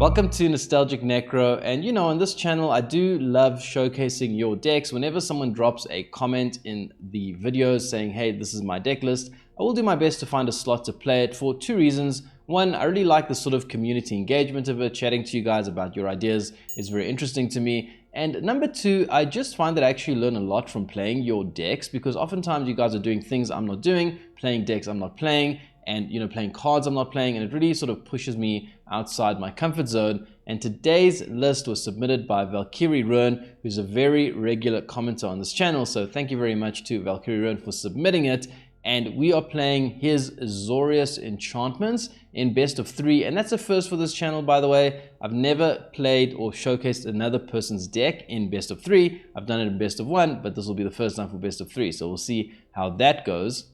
Welcome to Nostalgic Necro, and you know, on this channel I do love showcasing your decks. Whenever someone drops a comment in the videos saying, hey, this is my deck list, I will do my best to find a slot to play it for two reasons. One, I really like the sort of community engagement of it, chatting to you guys about your ideas is very interesting to me. And number two, I just find that I actually learn a lot from playing your decks, because oftentimes you guys are doing things I'm not doing, playing decks I'm not playing, and playing cards I'm not playing, and it really sort of pushes me outside my comfort zone. And today's list was submitted by Valkyrie Ruin, who's a very regular commenter on this channel, so thank you very much to Valkyrie Ruin for submitting it. And we are playing his Azorius Enchantments in best of 3, and that's a first for this channel, by the way. I've never played or showcased another person's deck in best of 3. I've done it in best of 1, but this will be the first time for best of 3, so we'll see how that goes.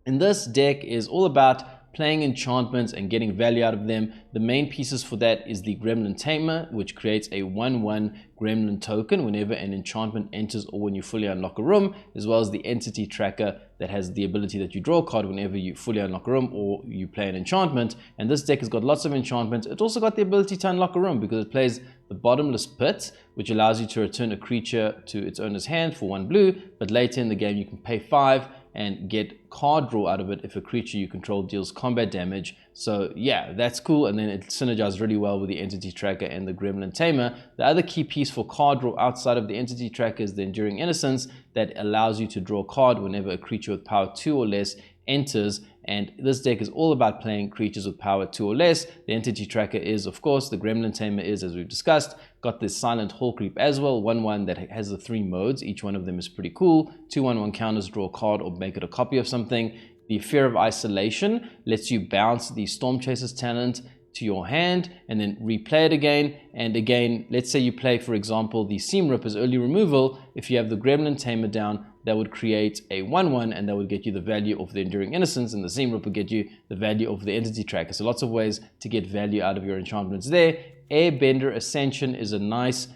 And this deck is all about playing enchantments and getting value out of them. The main pieces for that is the Gremlin Tamer, which creates a 1/1 Gremlin token whenever an enchantment enters or when you fully unlock a room, as well as the Entity Tracker that has the ability that you draw a card whenever you fully unlock a room or you play an enchantment. And this deck has got lots of enchantments. It also got the ability to unlock a room because it plays the Bottomless Pit, which allows you to return a creature to its owner's hand for 1 blue, but later in the game you can pay 5 and get card draw out of it if a creature you control deals combat damage. So yeah, that's cool, and then it synergizes really well with the Entity Tracker and the Gremlin Tamer. The other key piece for card draw outside of the Entity Tracker is the Enduring Innocence that allows you to draw a card whenever a creature with power 2 or less enters, and this deck is all about playing creatures with power 2 or less. The Entity Tracker is, of course, the Gremlin Tamer is, as we've discussed, got this Silent Hall Creep as well, 1/1 that has the 3 modes. Each one of them is pretty cool. 2/1 counters, draw a card or make it a copy of something. The Fear of Isolation lets you bounce the Stormchaser's talent to your hand and then replay it again. And again, let's say you play, for example, the Seam Ripper's early removal. If you have the Gremlin Tamer down, that would create a 1/1 and that would get you the value of the Enduring Innocence, and the Seam Ripper get you the value of the Entity Tracker. So lots of ways to get value out of your enchantments there. Airbender Ascension is a nice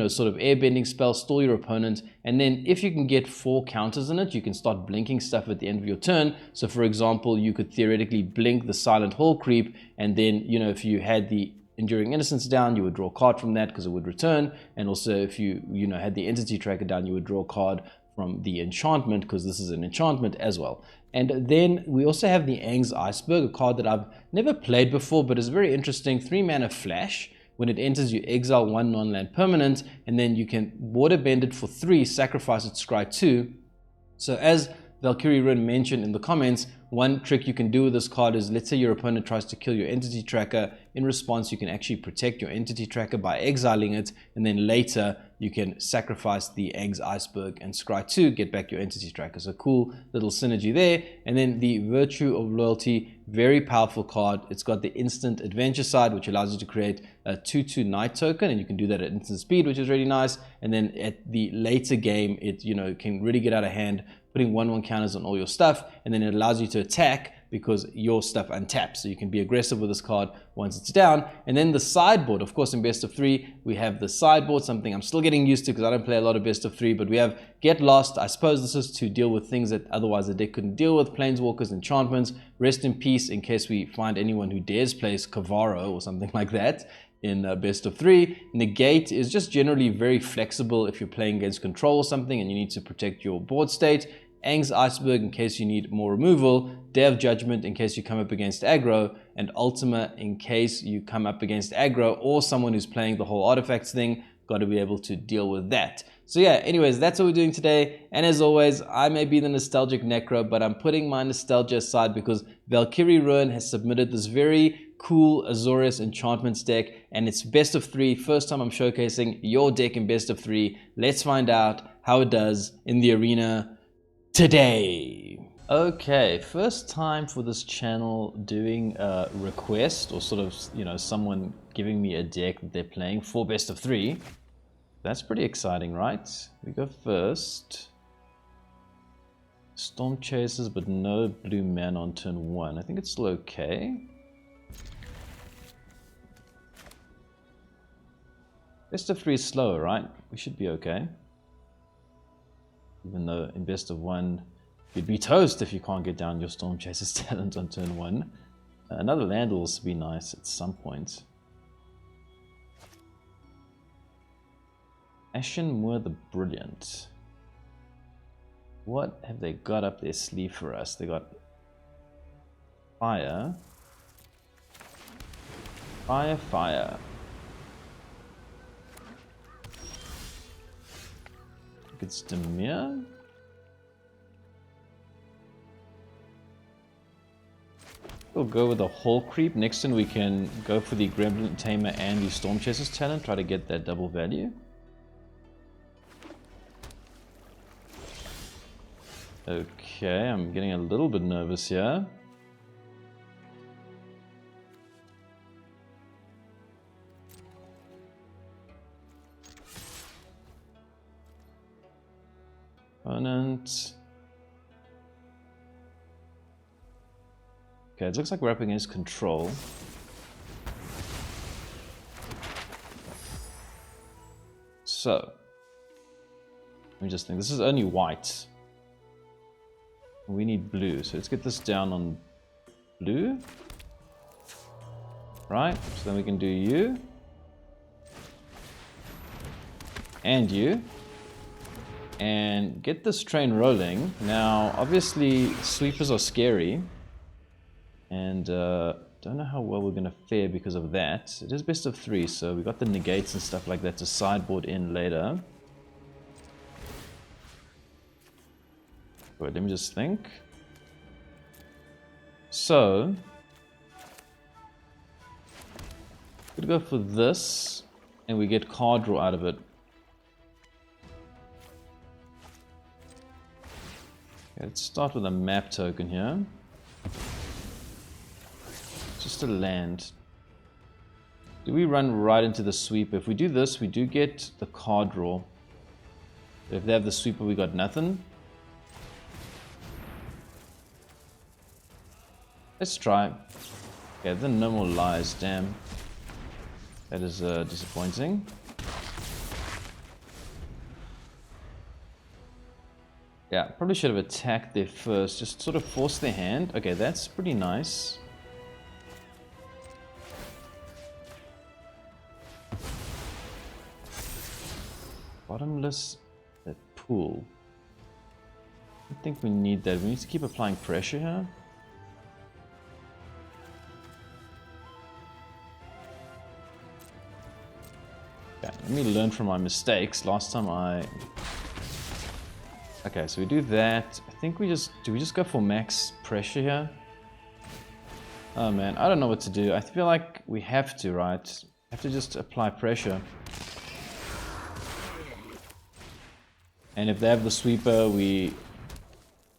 sort of airbending spell, stall your opponent, and then if you can get 4 counters in it, you can start blinking stuff at the end of your turn. So for example, you could theoretically blink the Silent Hall Creep, and then if you had the Enduring Innocence down, you would draw a card from that because it would return. And also if you had the Entity Tracker down, you would draw a card from the enchantment because this is an enchantment as well. And then we also have the Aang's Iceberg, a card that I've never played before but is very interesting. 3 mana flash. When it enters, you exile 1 non-land permanent, and then you can water bend it for 3, sacrifice it, scry 2. So as Valkyrie Ruin mentioned in the comments, one trick you can do with this card is, let's say your opponent tries to kill your Entity Tracker. In response, you can actually protect your Entity Tracker by exiling it, and then later you can sacrifice the Aang's Iceberg and scry 2, get back your Entity Tracker. So cool little synergy there. And then the Virtue of Loyalty, very powerful card. It's got the instant adventure side, which allows you to create a 2/2 night token, and you can do that at instant speed, which is really nice. And then at the later game, it can really get out of hand, putting 1/1 counters on all your stuff, and then it allows you to attack because your stuff untaps, so you can be aggressive with this card once it's down. And then the sideboard, of course, in best of 3 we have the sideboard, something I'm still getting used to because I don't play a lot of best of 3, but we have Get Lost. I suppose this is to deal with things that otherwise the deck couldn't deal with, Planeswalkers, enchantments. Rest in Peace, in case we find anyone who dares play Kavaro or something like that in best of 3. Negate is just generally very flexible if you're playing against control or something and you need to protect your board state. Aang's Iceberg in case you need more removal, Day of Judgment in case you come up against aggro, and Ultima in case you come up against aggro or someone who's playing the whole artifacts thing. Got to be able to deal with that. So yeah, anyways, that's what we're doing today. And as always, I may be the Nostalgic Necro, but I'm putting my nostalgia aside because Valkyrie Ruin has submitted this very cool Azorius Enchantments deck, and it's best of 3. First time I'm showcasing your deck in best of 3. Let's find out how it does in the arena today. Okay, first time for this channel doing a request or sort of someone giving me a deck that they're playing for best of 3. That's pretty exciting, right? We go first. Stormchasers, but no blue mana on turn 1. I think it's still okay. Best of 3 is slower, right? We should be okay. Even though in best of 1, you'd be toast if you can't get down your Stormchaser's talent on turn 1. Another land will also be nice at some point. Ashen Moor the Brilliant. What have they got up their sleeve for us? They got fire. Fire, fire. I think it's Demir. We'll go with the Hall Creep. Next turn we can go for the Gremlin, Tamer and the Stormchaser's talent. Try to get that double value. Okay, I'm getting a little bit nervous here. Opponent. Okay, it looks like we're up against Control. So, let me just think. This is only white. We need blue, so let's get this down on blue. Right, so then we can do you. And you. And get this train rolling. Now, obviously, sweepers are scary. And don't know how well we're going to fare because of that. It is best of 3, so we got the negates and stuff like that to sideboard in later. Wait, let me just think. So, we'll go for this, and we get card draw out of it. Okay, let's start with a map token here. Just a land. Do we run right into the sweeper? If we do this, we do get the card draw. If they have the sweeper, we got nothing. Let's try. Okay, then no more lies, damn. That is disappointing. Yeah, probably should have attacked there first. Just sort of force their hand. Okay, that's pretty nice. Bottomless, that pool. I think we need that. We need to keep applying pressure here. Okay, let me learn from my mistakes. Last time I... Okay, so we do that. I think we just... Do we just go for max pressure here? Oh man, I don't know what to do. I feel like we have to, right? Have to just apply pressure. And if they have the sweeper, we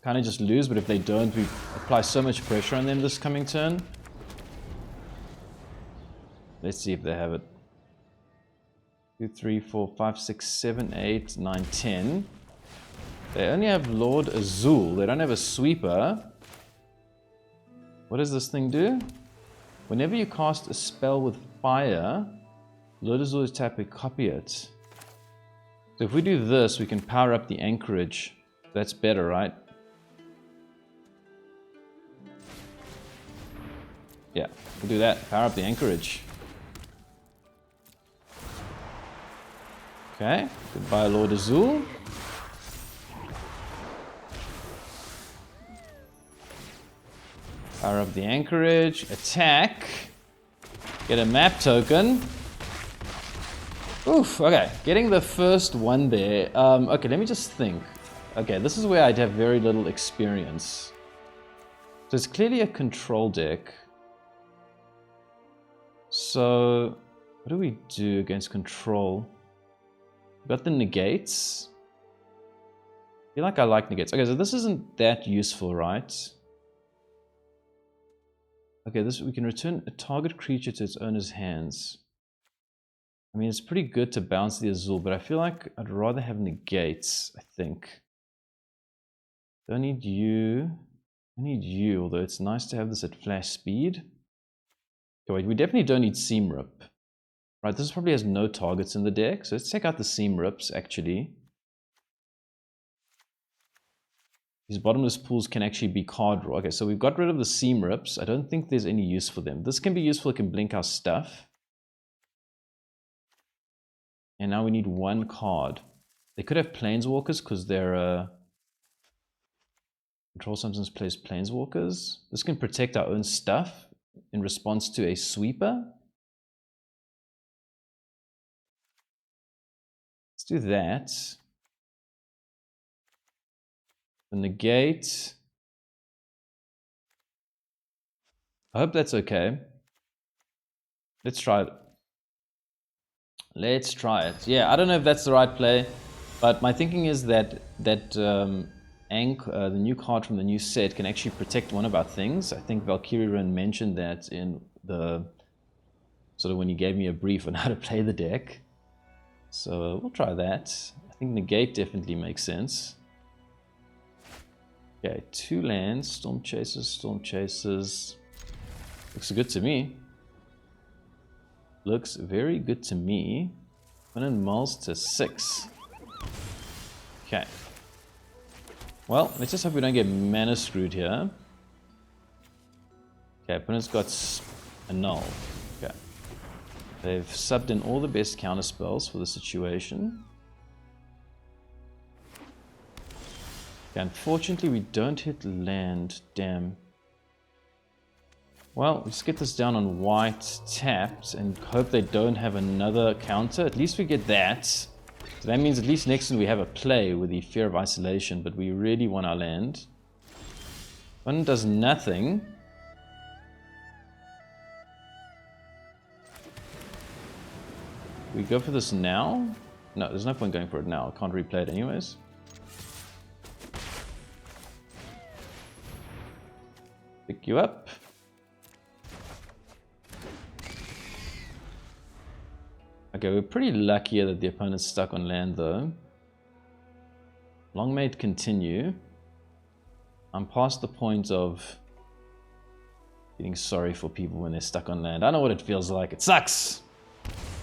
kind of just lose. But if they don't, we apply so much pressure on them this coming turn. Let's see if they have it. 2, 3, 4, 5, 6, 7, 8, 9, 10. They only have Lord Azul. They don't have a sweeper. What does this thing do? Whenever you cast a spell with fire, Lord Azul is tap it, copy it. So if we do this, we can power up the anchorage. That's better, right? Yeah, we'll do that. Power up the anchorage. Okay, goodbye Lord Azul. Power up the anchorage. Attack. Get a map token. Oof, okay, getting the first one there. Okay, let me just think. Okay, this is where I'd have very little experience. So it's clearly a control deck. So, what do we do against control? We've got the negates. I feel like I like negates. Okay, so this isn't that useful, right? Okay, this we can return a target creature to its owner's hands. I mean, it's pretty good to bounce the Azul, but I feel like I'd rather have negates, I think. Don't need you. I need you, although it's nice to have this at flash speed. Okay, wait, we definitely don't need Seam Rip. Right, this probably has no targets in the deck, so let's check out the Seam Rips, actually. These bottomless pools can actually be card draw. Okay, so we've got rid of the Seam Rips. I don't think there's any use for them. This can be useful, it can blink our stuff. And now we need one card. They could have Planeswalkers because they're... Control sometimes plays Planeswalkers. This can protect our own stuff in response to a sweeper. Let's do that. The negate. I hope that's okay. Let's try it. Let's try it. Yeah, I don't know if that's the right play, but my thinking is that the new card from the new set can actually protect one of our things. I think Valkyrie mentioned that in the sort of when he gave me a brief on how to play the deck. So we'll try that. I think negate definitely makes sense. Okay, 2 lands, Stormchasers. Looks good to me. Looks very good to me. Opponent mulls to 6. Okay. Well, let's just hope we don't get mana screwed here. Okay, opponent's got a null. Okay. They've subbed in all the best counter spells for the situation. Okay, unfortunately, we don't hit land. Damn. Well, let's get this down on white tapped and hope they don't have another counter. At least we get that. So that means at least next turn we have a play with the Fear of Isolation, but we really want our land. One does nothing. We go for this now? No, there's no point going for it now. I can't replay it anyways. Pick you up. Okay, we're pretty lucky that the opponent's stuck on land though. Long may it continue. I'm past the point of feeling sorry for people when they're stuck on land. I know what it feels like. It sucks.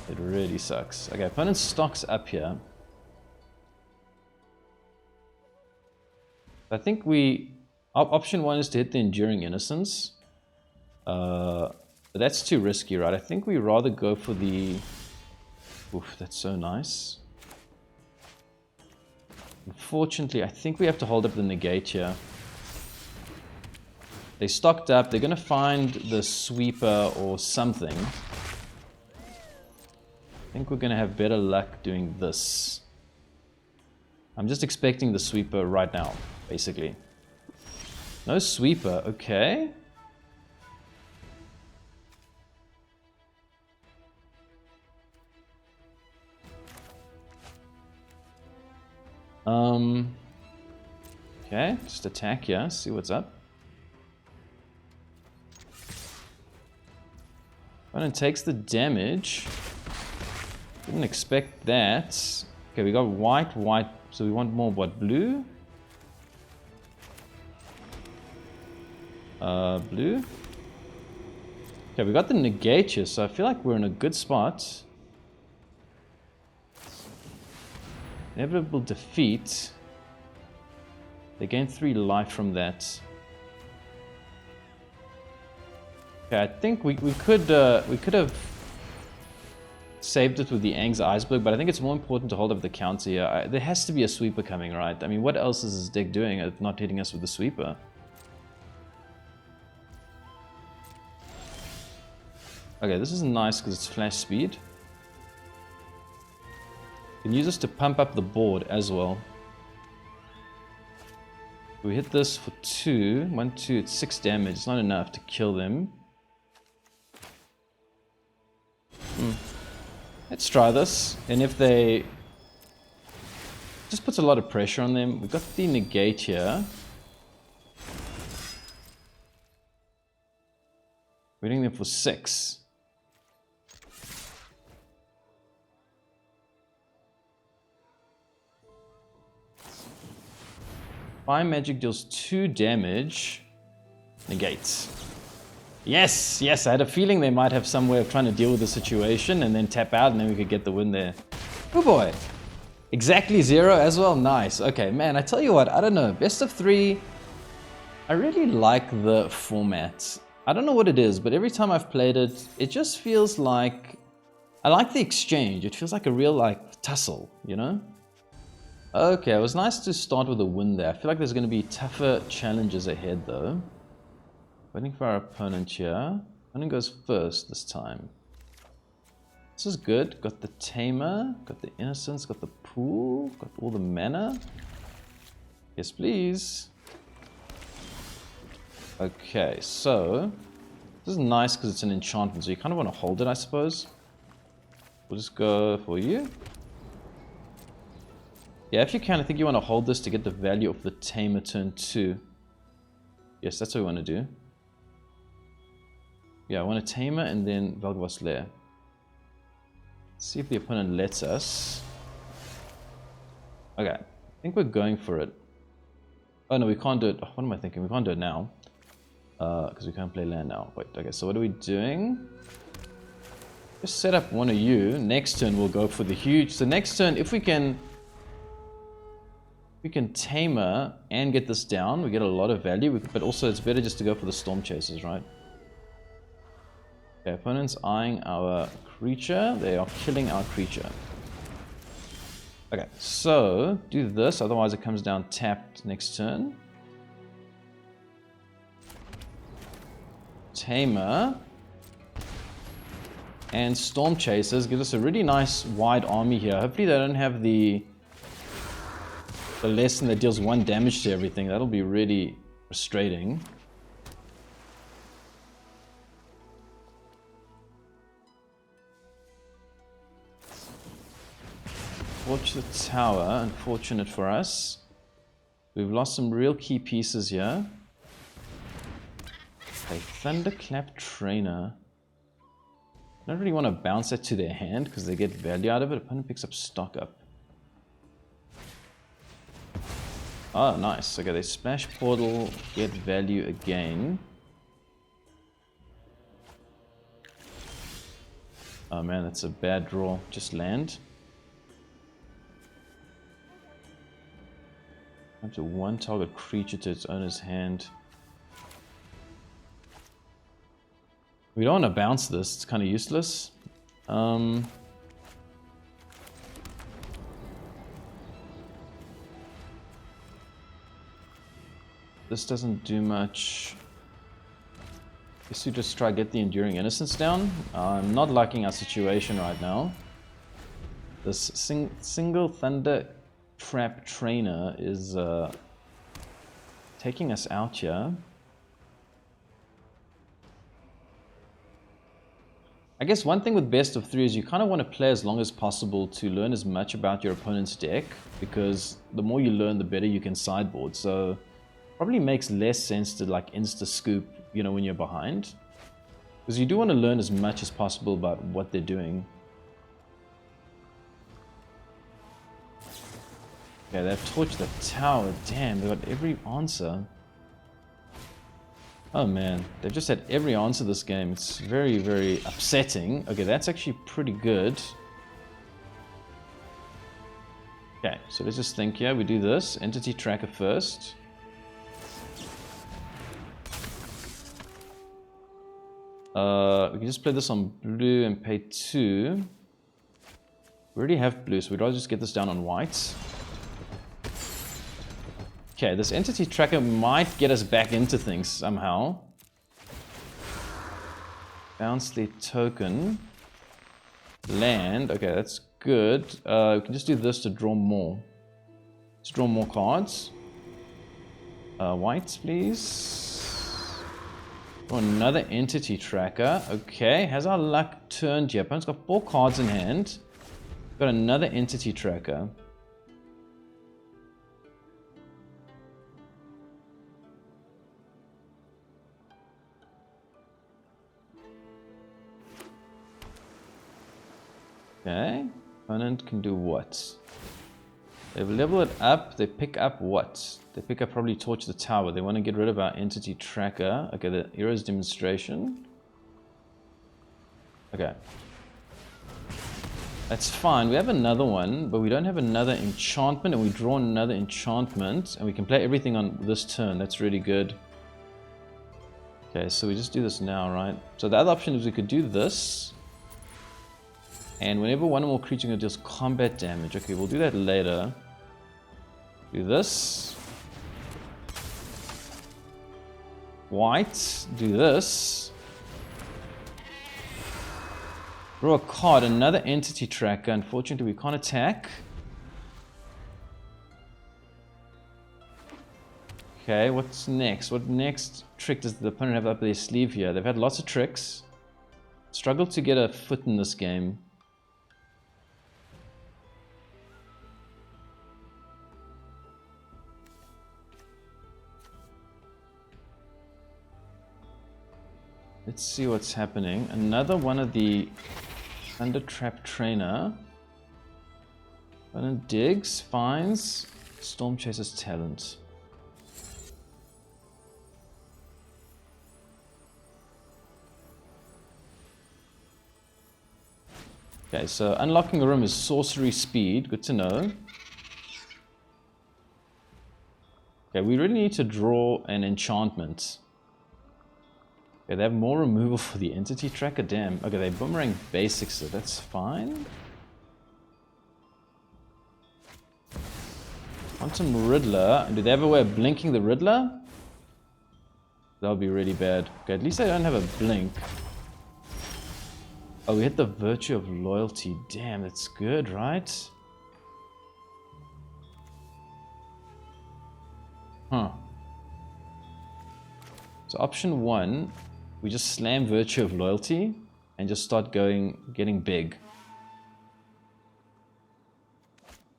It really sucks. Okay, opponent stocks up here. I think option 1 is to hit the Enduring Innocence. But that's too risky, right? I think we rather go for the... Oof, that's so nice. Unfortunately, I think we have to hold up the negate here. They stocked up. They're going to find the sweeper or something. I think we're going to have better luck doing this. I'm just expecting the sweeper right now, basically. No sweeper, okay. Okay, just attack here, see what's up. Opponent takes the damage. Didn't expect that. Okay, we got white, so we want more what, blue? Blue. Okay, we got the negate here, so I feel like we're in a good spot. Inevitable defeat. They gain 3 life from that. Okay, I think we could have saved it with the Aang's Iceberg, but I think it's more important to hold up the counter here. There has to be a sweeper coming, right? I mean, what else is this deck doing if not hitting us with the sweeper? Okay, this is nice because it's flash speed. You can use this to pump up the board as well. We hit this for 2. 1, 2, it's 6 damage. It's not enough to kill them. Let's try this. And if they... Just puts a lot of pressure on them. We've got the negate here. We're hitting them for 6. Fire magic deals 2 damage. Negates. Yes, yes, I had a feeling they might have some way of trying to deal with the situation and then tap out and then we could get the win there. Oh boy. Exactly 0 as well. Nice. Okay, man, I tell you what, I don't know. Best of 3. I really like the format. I don't know what it is, but every time I've played it, it just feels like I like the exchange. It feels like a real like tussle, you know? Okay, it was nice to start with a win there. I feel like there's going to be tougher challenges ahead though. Waiting for our opponent here. Opponent goes first this time. This is good. Got the Tamer, got the Innocence, got the Pool, got all the mana. Yes, please. Okay, so this is nice because it's an enchantment, so you kind of want to hold it, I suppose. We'll just go for you. Yeah, if you can, I think you want to hold this to get the value of the Tamer turn 2. Yes, that's what we want to do. Yeah, I want a Tamer and then Vel'Gavos Lair. See if the opponent lets us. Okay, I think we're going for it. Oh no, we can't do it. Oh, what am I thinking? We can't do it now. Because we can't play land now. Wait, okay, so what are we doing? Just set up one of you. Next turn we'll go for the huge. So next turn, if we can Tamer and get this down, we get a lot of value, but also it's better just to go for the Stormchasers, right? Okay, opponent's eyeing our creature. They are killing our creature. Okay, so do this, otherwise it comes down tapped next turn. Tamer and Stormchasers give us a really nice wide army here. Hopefully they don't have the lesson that deals 1 damage to everything. That'll be really frustrating. Watch the tower, unfortunate for us. We've lost some real key pieces here. Okay, Thunderclap Trainer. I don't really want to bounce that to their hand because they get value out of it. Opponent picks up stock up. Oh, nice. Okay, they splash portal, get value again. Oh man, that's a bad draw. Just land. Up to 1 target creature to its owner's hand. We don't want to bounce this, it's kind of useless. This doesn't do much. Guess we just try to get the Enduring Innocence down. I'm not liking our situation right now. This single Thunder Trap Trainer is taking us out here. I guess one thing with best of 3 is you kind of want to play as long as possible to learn as much about your opponent's deck, because the more you learn, the better you can sideboard. So probably makes less sense to like insta scoop, you know, when you're behind, because you do want to learn as much as possible about what they're doing. Okay, they've torched the tower. Damn, they got every answer. Oh man, they've just had every answer this game. It's very, very upsetting. Okay, that's actually pretty good. Okay, so let's just think here. We do this. Entity Tracker first. We can just play this on blue and pay 2. We already have blue, so we'd rather just get this down on white. Okay, this Entity Tracker might get us back into things somehow. Bounce the token. Land. Okay, that's good. We can just do this to draw more. Let's draw more cards. Whites, please. Oh, another Entity Tracker. Okay, has our luck turned here? Opponent's got 4 cards in hand. Got another Entity Tracker. Okay, opponent can do what? They level it up, they pick up what? They pick up probably Torch the Tower. They want to get rid of our Entity Tracker. Okay, the Hero's Demonstration. Okay. That's fine. We have another one, but we don't have another enchantment, and we draw another enchantment, and we can play everything on this turn. That's really good. Okay, so we just do this now, right? So the other option is we could do this. And whenever one or more creature deals combat damage. Okay, we'll do that later. Do this. White. Do this. Draw a card. Another entity tracker. Unfortunately, we can't attack. Okay, what's next? What next trick does the opponent have up their sleeve here? They've had lots of tricks. Struggled to get a foot in this game. Let's see what's happening. Another one of the Thunder Trap Trainer. Opponent digs, finds Stormchaser's talent. Okay, so unlocking a room is sorcery speed. Good to know. Okay, we really need to draw an enchantment. Okay, they have more removal for the entity tracker. Damn. Okay, they boomerang basics, so that's fine. Quantum Riddler. Do they have a way of blinking the Riddler? That would be really bad. Okay, at least I don't have a blink. Oh, we hit the Virtue of Loyalty. Damn, that's good, right? Huh. So option 1, we just slam Virtue of Loyalty and just start getting big.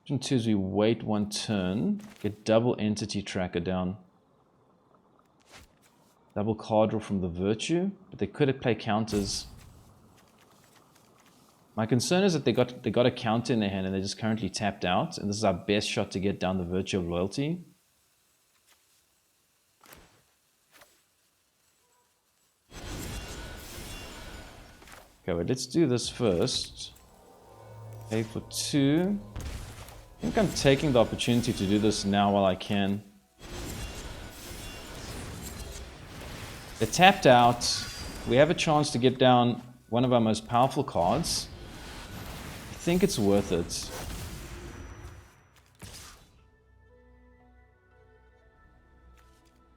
Option 2 is we wait 1 turn, get double entity tracker down. Double card draw from the Virtue, but they could play counters. My concern is that they got a counter in their hand and they're just currently tapped out, and this is our best shot to get down the Virtue of Loyalty. Okay, wait, let's do this first. Pay for 2. I think I'm taking the opportunity to do this now while I can. They're tapped out. We have a chance to get down one of our most powerful cards. I think it's worth it.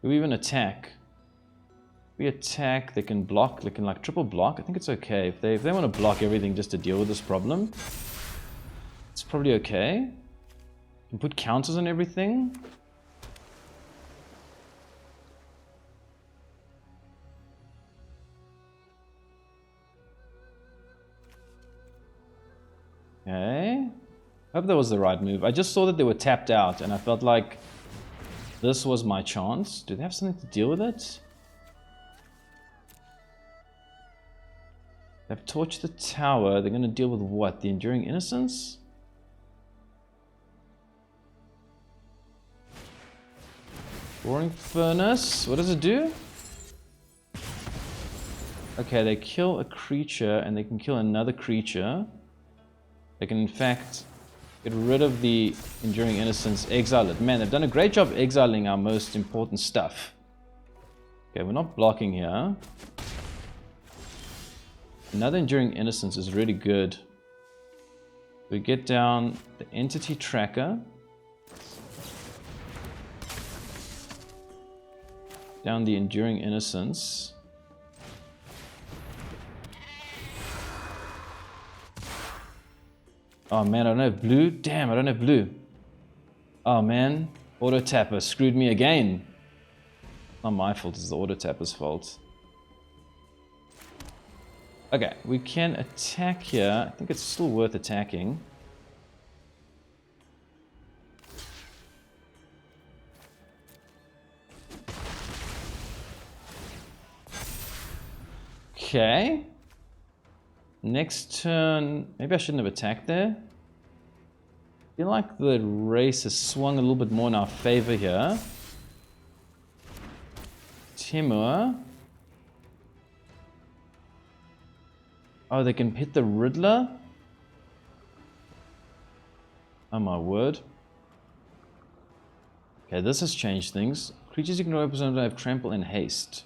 Do we even attack? If we attack, they can block, they can like triple block. I think it's okay. If they want to block everything just to deal with this problem, it's probably okay. You can put counters on everything. Okay. Hope that was the right move. I just saw that they were tapped out and I felt like this was my chance. Do they have something to deal with it? They've torched the tower. They're going to deal with what? The Enduring Innocence? Roaring Furnace. What does it do? Okay, they kill a creature and they can kill another creature. They can in fact get rid of the Enduring Innocence, exile it. Man, they've done a great job exiling our most important stuff. Okay, we're not blocking here. Another Enduring Innocence is really good. We get down the Entity Tracker. Down the Enduring Innocence. Oh man, I don't have blue. Damn, I don't have blue. Oh man, auto tapper screwed me again. Not my fault, it's the auto tapper's fault. Okay, we can attack here. I think it's still worth attacking. Okay. Next turn, maybe I shouldn't have attacked there. I feel like the race has swung a little bit more in our favor here. Tamer. Oh, they can hit the Riddler? Oh my word. Okay, this has changed things. Creatures you can represent have trample and haste.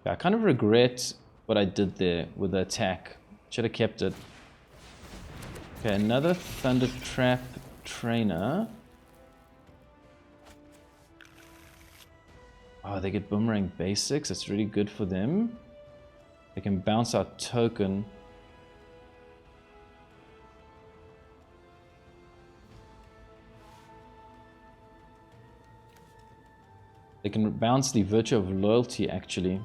Okay, I kind of regret what I did there with the attack. Should have kept it. Okay, another Thunder Trap trainer. Oh, they get Boomerang Basics. That's really good for them. They can bounce our token. They can bounce the Virtue of Loyalty, actually.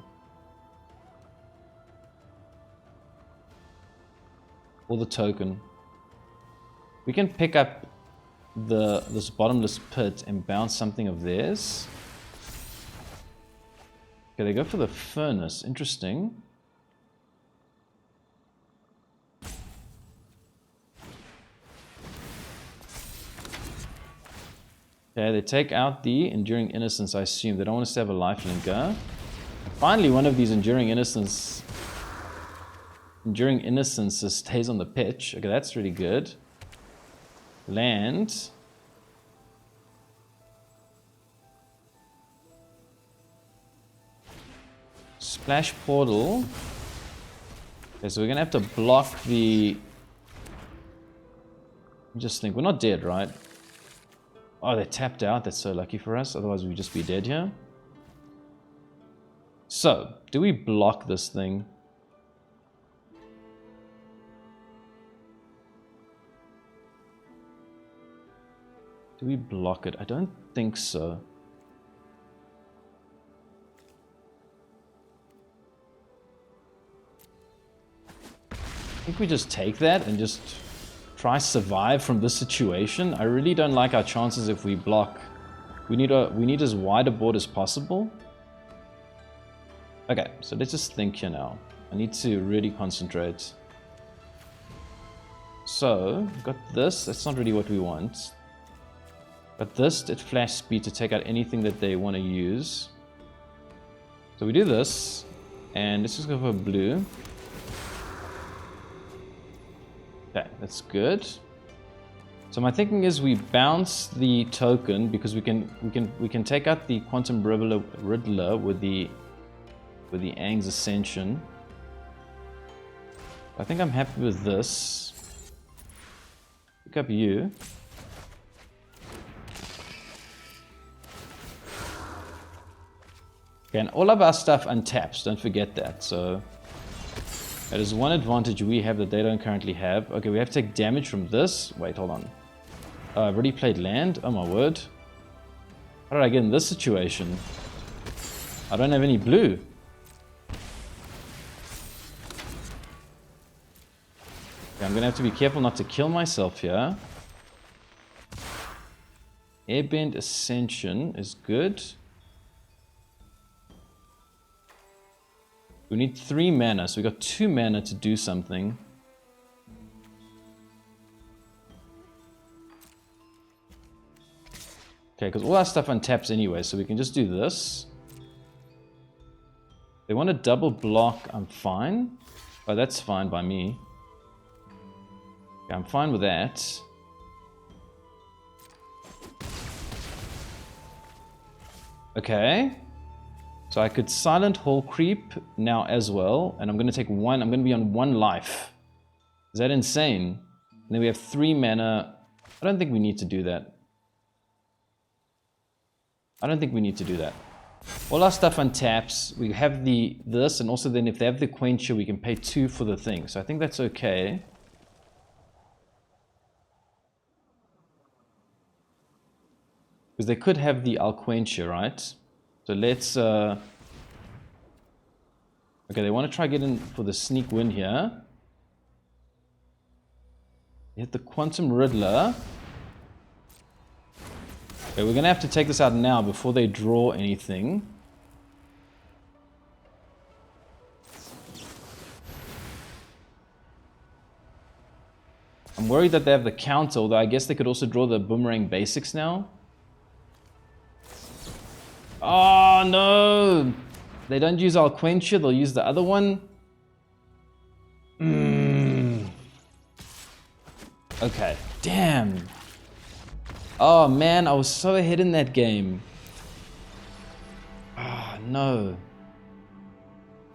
Or the token. We can pick up this Bottomless Pit and bounce something of theirs. Okay, they go for the Furnace. Interesting. Okay, they take out the Enduring Innocence, I assume. They don't want us to have a lifelinker. Finally, one of these Enduring Innocences stays on the pitch. Okay, that's really good. Land. Splash Portal. Okay, so we're gonna have to block the... Just think, we're not dead, right? Oh, they tapped out. That's so lucky for us. Otherwise, we'd just be dead here. So, do we block this thing? Do we block it? I don't think so. I think we just take that and just try survive from this situation. I really don't like our chances if we block. We need as wide a board as possible. Okay, so let's just think here now. I need to really concentrate. So, got this. That's not really what we want. But this at flash speed to take out anything that they want to use. So we do this, and let's just go for blue. Okay, that's good. So my thinking is we bounce the token because we can take out the Quantum Riddler with the Aang's Ascension. I think I'm happy with this. Pick up you. Okay, and all of our stuff untaps, don't forget that. So that is one advantage we have that they don't currently have. Okay, we have to take damage from this. Wait, hold on. I've already played land. Oh my word. How did I get in this situation? I don't have any blue. Okay, I'm gonna have to be careful not to kill myself here. Airbend Ascension is good. We need 3 mana, so we got 2 mana to do something. Okay, because all our stuff untaps anyway, so we can just do this. They want to double block, I'm fine. Oh, that's fine by me. Okay, I'm fine with that. Okay. So I could Silent Hall Creep now as well, and I'm going to take 1, I'm going to be on 1 life. Is that insane? And then we have 3 mana. I don't think we need to do that. I don't think we need to do that. All our stuff untaps. We have this, and also then if they have the Quencher, we can pay 2 for the thing. So I think that's okay. Because they could have the Alquencher, right? So let's... Okay, they want to try get in for the sneak win here. Hit the Quantum Riddler. Okay, we're going to have to take this out now before they draw anything. I'm worried that they have the counter, although I guess they could also draw the Boomerang Basics now. Oh no! They don't use Alquencher, they'll use the other one. Okay, damn. Oh man, I was so ahead in that game. Ah, oh, no.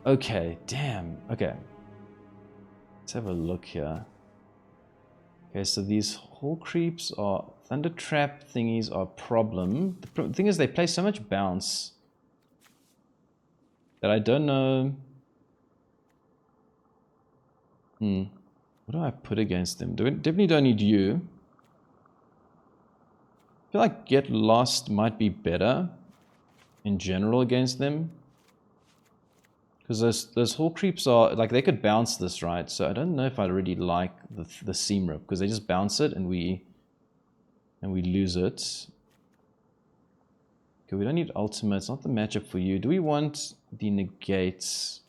Okay, damn. Okay. Let's have a look here. Okay, so these hall creeps are... Thunder trap thingies are a problem. The thing is, they play so much bounce that I don't know... What do I put against them? Definitely don't need you. I feel like Get Lost might be better in general against them. Because those hall creeps are... Like, they could bounce this, right? So I don't know if I really like the Seam Rip. Because they just bounce it and we lose it. Okay, we don't need ultimate. It's not the matchup for you. Do we want the negates?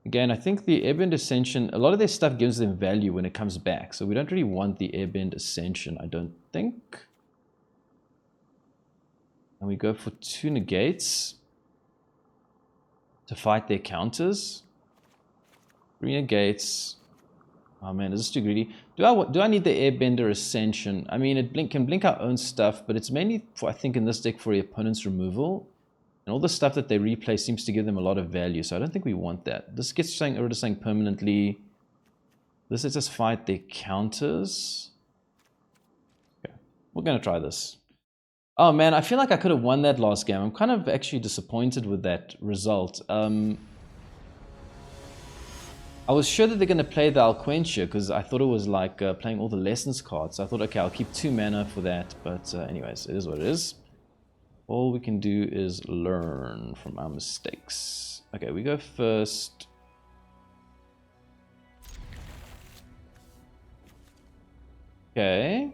Again, I think the Airbender Ascension, a lot of their stuff gives them value when it comes back. So we don't really want the Airbender Ascension, I don't think. And we go for 2 negates to fight their counters. 3 negates. Oh man, is this too greedy? Do I need the Airbender Ascension? I mean, it can blink our own stuff, but it's mainly for, I think, in this deck for the opponent's removal. And all the stuff that they replay seems to give them a lot of value, so I don't think we want that. This gets rid of saying permanently. This lets us fight their counters. Okay, we're going to try this. Oh man, I feel like I could have won that last game. I'm kind of actually disappointed with that result. I was sure that they're going to play the Alquentia because I thought it was like playing all the lessons cards. So I thought, okay, I'll keep 2 mana for that. But anyways, it is what it is. All we can do is learn from our mistakes. Okay, we go first. Okay.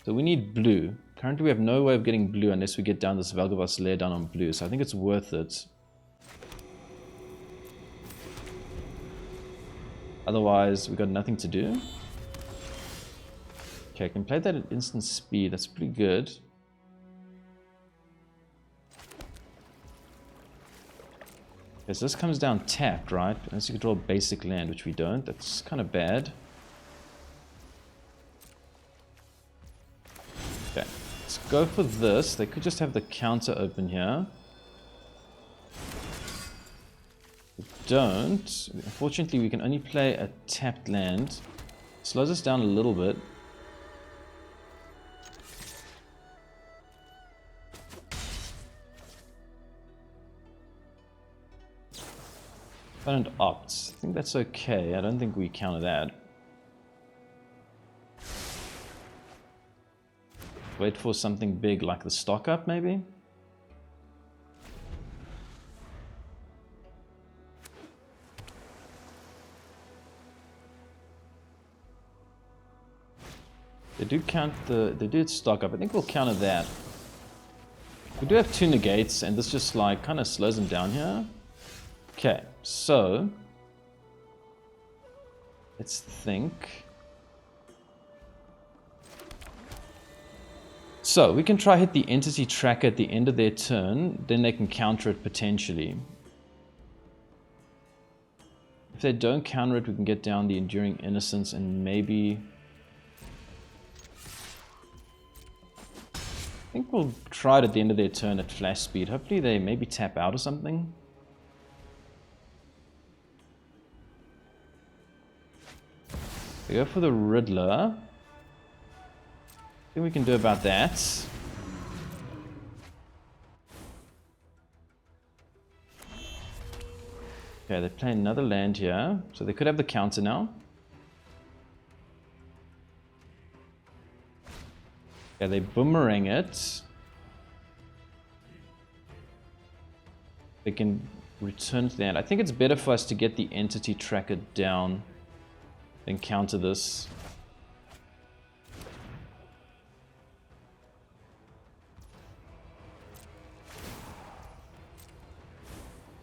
So we need blue. Currently we have no way of getting blue unless we get down this Vel'Gavas layer down on blue. So I think it's worth it. Otherwise, we got nothing to do. Okay, I can play that at instant speed. That's pretty good. Okay, so this comes down tapped, right? Unless you can draw a basic land, which we don't. That's kind of bad. Okay, let's go for this. They could just have the counter open here. We don't. Unfortunately, we can only play a tapped land. Slows us down a little bit. Opponent opts. I think that's okay. I don't think we counter that. Wait for something big like the stock up, maybe? They do stock up. I think we'll counter that. We do have 2 negates, and this just like kind of slows them down here. Okay, so let's think. So we can try hit the entity tracker at the end of their turn, then they can counter it potentially. If they don't counter it, we can get down the Enduring Innocence and maybe... I think we'll try it at the end of their turn at flash speed. Hopefully they maybe tap out or something. We go for the Riddler. I think we can do about that. Okay, they play another land here, so they could have the counter now. Okay, they boomerang it. They can return to the end. I think it's better for us to get the entity tracker down than counter this.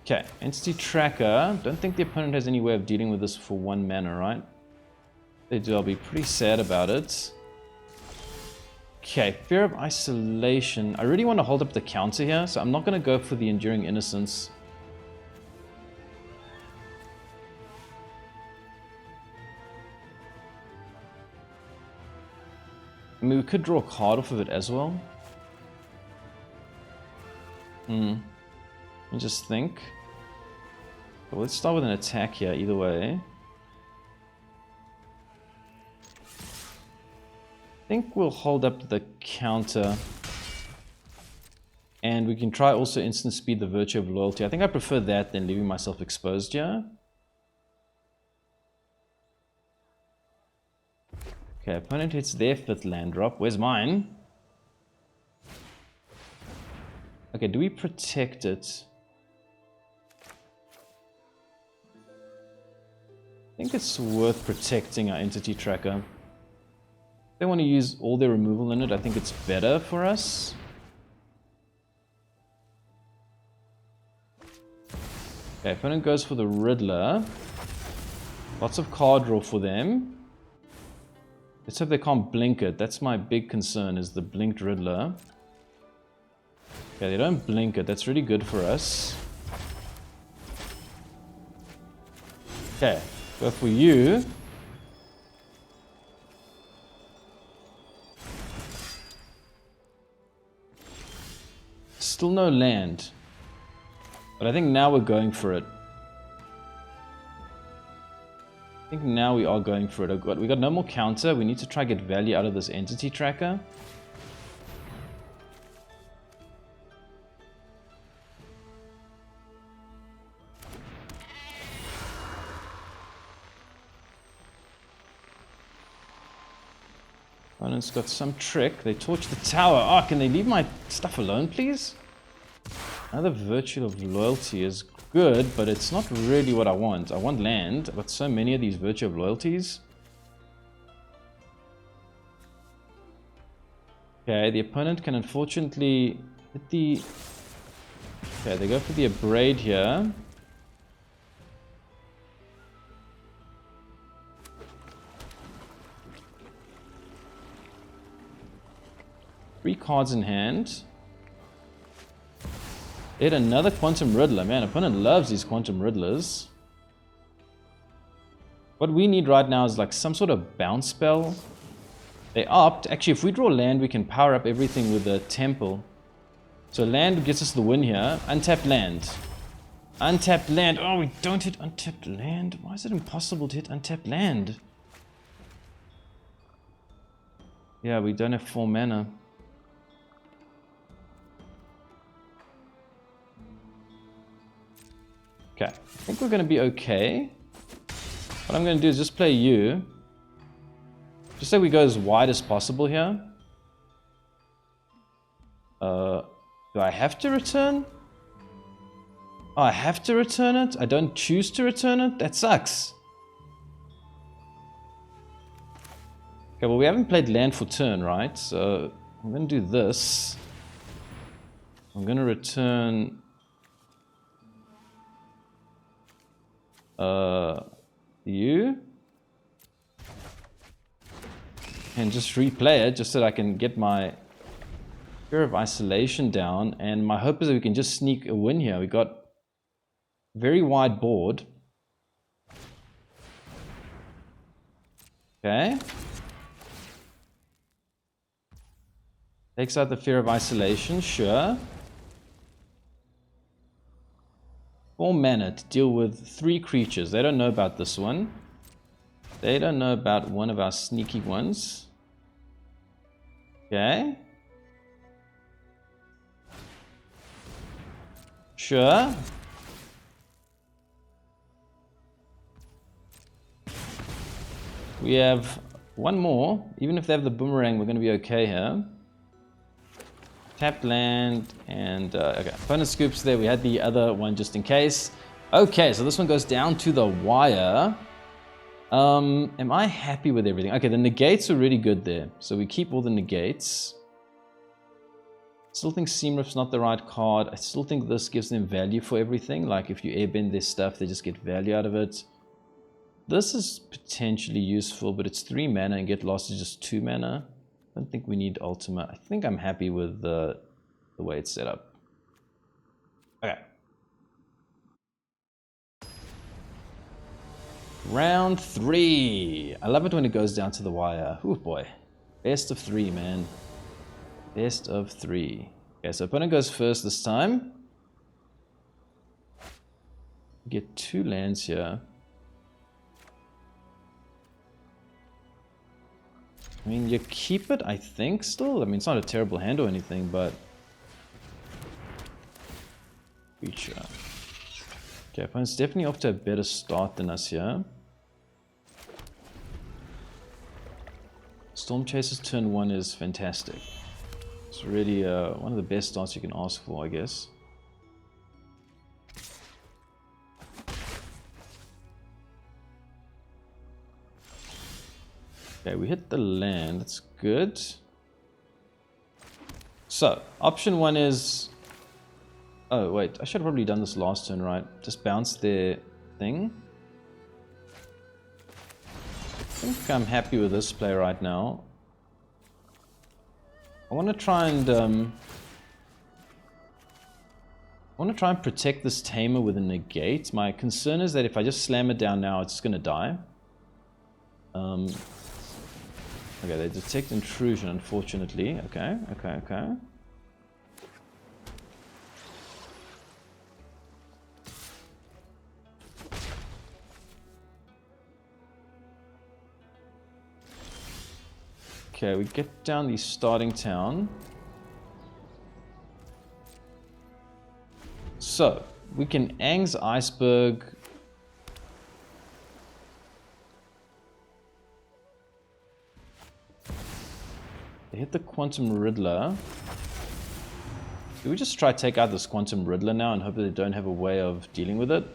Okay, entity tracker. Don't think the opponent has any way of dealing with this for 1 mana, right? If they do, I'll be pretty sad about it. Okay, Fear of Isolation. I really want to hold up the counter here, so I'm not going to go for the Enduring Innocence. I mean, we could draw a card off of it as well. Let me just think. But let's start with an attack here, either way. think we'll hold up the counter. And we can try also instant speed the Virtue of Loyalty. I think I prefer that than leaving myself exposed here. Okay, opponent hits their 5th land drop. Where's mine? Okay, do we protect it? I think it's worth protecting our entity tracker. If they want to use all their removal in it, I think it's better for us. Okay, opponent goes for the Riddler. Lots of card draw for them. Let's hope they can't blink it. That's my big concern, is the blinked Riddler. Okay, they don't blink it. That's really good for us. Okay, go for you. Still no land. But I think now we're going for it. I think now we are going for it. We got no more counter. We need to try to get value out of this entity tracker. Opponent's got some trick. They torch the tower. Oh, can they leave my stuff alone, please? Another Virtue of Loyalty is good, but it's not really what I want. I want land. I've got so many of these Virtue of Loyalties. Okay, the opponent can unfortunately hit the... Okay, they go for the Abrade here. Three cards in hand. They had another Quantum Riddler. Man, opponent loves these Quantum Riddlers. What we need right now is like some sort of bounce spell. They opt. Actually, if we draw land, we can power up everything with a Temple. So land gets us the win here. Untapped land. Untapped land. Oh, we don't hit untapped land. Why is it impossible to hit untapped land? Yeah, we don't have 4 mana. Okay, I think we're going to be okay. What I'm going to do is just play you. Just so we go as wide as possible here. Do I have to return? Oh, I have to return it? I don't choose to return it? That sucks. Okay, well we haven't played land for turn, right? So I'm going to do this. I'm going to return... you. And just replay it, just so that I can get my Fear of Isolation down. And my hope is that we can just sneak a win here. We got very wide board. Okay. Takes out the Fear of Isolation, sure. 4 mana to deal with 3 creatures. They don't know about this one. They don't know about one of our sneaky ones. Okay. Sure. We have one more. Even if they have the boomerang, we're going to be okay here. Tapped land, and okay, opponent scoops there. We had the other one just in case. Okay, so this one goes down to the wire. Am I happy with everything? Okay, the negates are really good there. So we keep all the negates. Still think Seamriff's not the right card. I still think this gives them value for everything. Like if you airbend their stuff, they just get value out of it. This is potentially useful, but it's 3 mana and get lost is just 2 mana. I don't think we need Ultima. I think I'm happy with the way it's set up. Okay. Round 3. I love it when it goes down to the wire. Ooh boy. Best of 3, man. Best of 3. Okay, so opponent goes first this time. Get 2 lands here. I mean, you keep it, I think, still. I mean, it's not a terrible hand or anything, but... Creature. Okay, opponent's definitely off to a better start than us here. Stormchaser's turn 1 is fantastic. It's really one of the best starts you can ask for, I guess. Okay, we hit the land. That's good. So, option 1 is... Oh, wait. I should have probably done this last turn, right? Just bounce their thing. I think I'm happy with this play right now. I want to try and protect this Tamer with a negate. My concern is that if I just slam it down now, it's just going to die. Okay, they detect intrusion, unfortunately. Okay. Okay, we get down the starting town. So, we can Ang's Iceberg. They hit the Quantum Riddler. Do we just try to take out this Quantum Riddler now and hope that they don't have a way of dealing with it?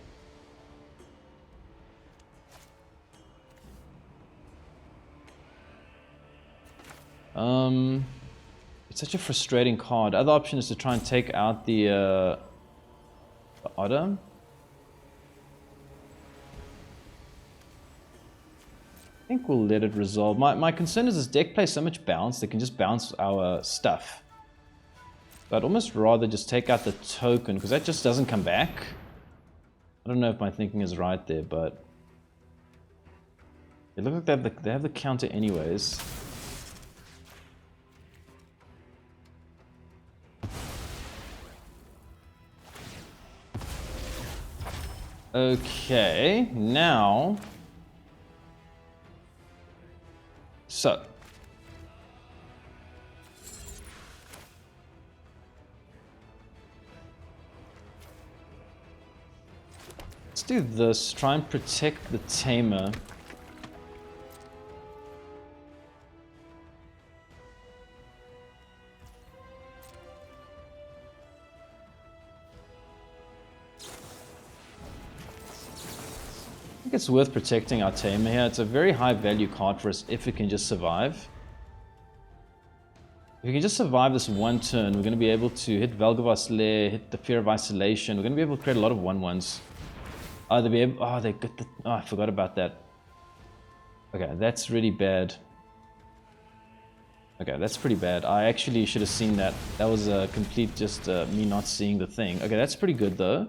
It's such a frustrating card. Other option is to try and take out the Otter. I think we'll let it resolve. My concern is this deck plays so much bounce, they can just bounce our stuff. But I'd almost rather just take out the token, because that just doesn't come back. I don't know if my thinking is right there, but... It looks like they have the counter anyways. Okay, now... So... Let's do this, try and protect the Tamer. I think it's worth protecting our Tamer here. It's a very high value card for us if it can just survive. If we can just survive this one turn, we're going to be able to hit Vel'Gavas Lair, hit the Fear of Isolation. We're going to be able to create a lot of 1/1s. Oh, they'll be able, oh, they got the, oh, I forgot about that. Okay, that's really bad. Okay, that's pretty bad. I actually should have seen that. That was a complete just me not seeing the thing. Okay, that's pretty good though.